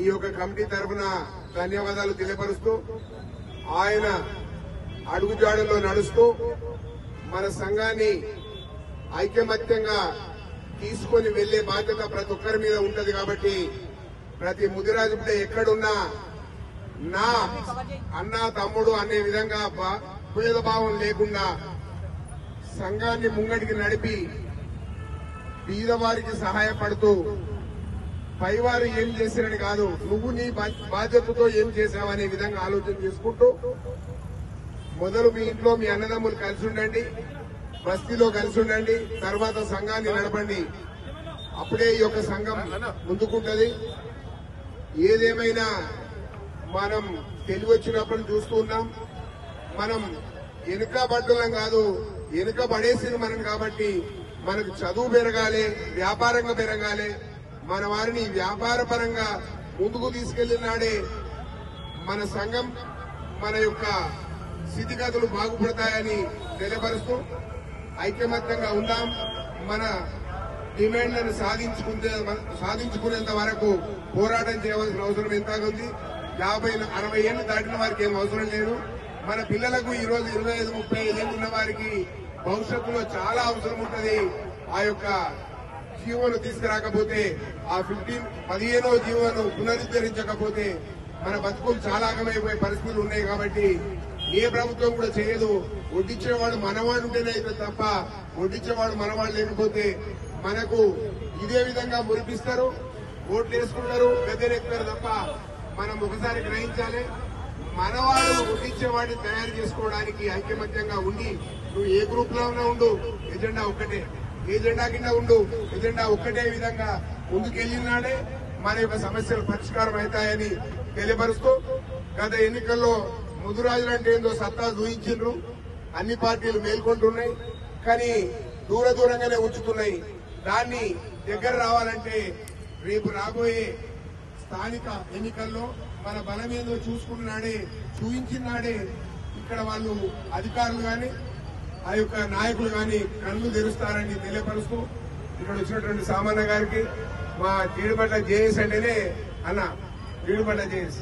ఈ యొక్క కమిటీ తరఫున ధన్యవాదాలు తెలియపరుస్తూ ఆయన అడుగుజాడల్లో నడుస్తూ మన సంఘాన్ని ఐకమత్యంగా తీసుకొని వెళ్లే బాధ్యత ప్రతి ఒక్కరి మీద ఉంటది కాబట్టి ప్రతి ముదిరాజు బిడ్డ ఎక్కడున్నా నా అన్న తమ్ముడు అనే విధంగా భేదభావం లేకుండా సంఘాన్ని ముంగడికి నడిపి బీదవారికి సహాయపడుతూ పైవారు ఏం చేశారని కాదు, నువ్వు నీ బాధ్యతతో ఏం చేశావనే విధంగా ఆలోచన చేసుకుంటూ మొదలు మీ ఇంట్లో మీ అన్నదమ్ములు కలిసి ఉండండి, బస్తీలో కలిసి ఉండండి, తర్వాత సంఘాన్ని నడపండి. అప్పుడే ఈ యొక్క సంఘం ముందుకుంటది. ఏదేమైనా మనం తెలివి వచ్చినప్పుడు చూస్తూ ఉన్నాం. మనం వెనుకబడ్డం కాదు, వెనుకబడేసింది మనం కాబట్టి మనకు చదువు పెరగాలి, వ్యాపారంగా పెరగాలి. మన వారిని వ్యాపార పరంగా ముందుకు తీసుకెళ్లినాడే మన సంఘం మన యొక్క స్థితిగతులు బాగుపడతాయని తెలియపరుస్తూ ఐకమత్యంగా ఉందాం. మన డిమాండ్లను సాధించుకునేంత వరకు పోరాటం చేయవలసిన అవసరం ఎంతగా ఉంది. 50-60 ఏళ్లు దాటిన వారికి ఏం అవసరం లేదు. మన పిల్లలకు ఈ రోజు 25-30 ఏళ్లు ఉన్న వారికి భవిష్యత్తులో చాలా అవసరం ఉంటుంది. ఆ యొక్క జీవోను తీసుకురాకపోతే, ఆ 15వ జీవోను పునరుద్ధరించకపోతే మన బతుకులు చాలా ఆగమైపోయే పరిస్థితులు ఉన్నాయి. కాబట్టి ఏ ప్రభుత్వం కూడా చేయదు. వడ్డించేవాడు మనవాడు ఉంటేనే అయితే తప్ప వడ్డించేవాడు మనవాడు లేకపోతే మనకు ఇదే విధంగా మురిపిస్తారు, ఓట్లు వేసుకుంటారు, గద్దెనెక్కుతారు తప్ప మనం ఒకసారి గ్రహించాలి. మనవాడు వడ్డించేవాడిని తయారు చేసుకోవడానికి ఐకమత్యంగా ఉండి నువ్వు ఏ గ్రూప్ లో ఉన్నా ఉండు, ఎజెండా ఒక్కటే, ఏ జెండా కింద ఉండు, ఎజెండా ఒక్కటే విధంగా ముందుకెళ్లినాడే మన యొక్క సమస్యలు పరిష్కారం అవుతాయని తెలియపరుస్తూ గత ఎన్నికల్లో ముదురాజులంటే ఏందో సత్తా చూయించిండ్రు. అన్ని పార్టీలు మేల్కొంటున్నాయి, కానీ దూరంగానే ఉంచుతున్నాయి. దాన్ని దగ్గర రావాలంటే రేపు రాబోయే స్థానిక ఎన్నికల్లో మన బలమేదో చూయించినాడే ఇక్కడ వాళ్ళు అధికారులు గాని ఆ యొక్క నాయకులు గాని కళ్ళు తెరుస్తారని తెలియపరుస్తూ ఇక్కడ వచ్చినటువంటి సామాన్య గారికి మా జీడిపట్ల జేఎస్ అంటేనే అన్న జీడిపట్ల జేఎస్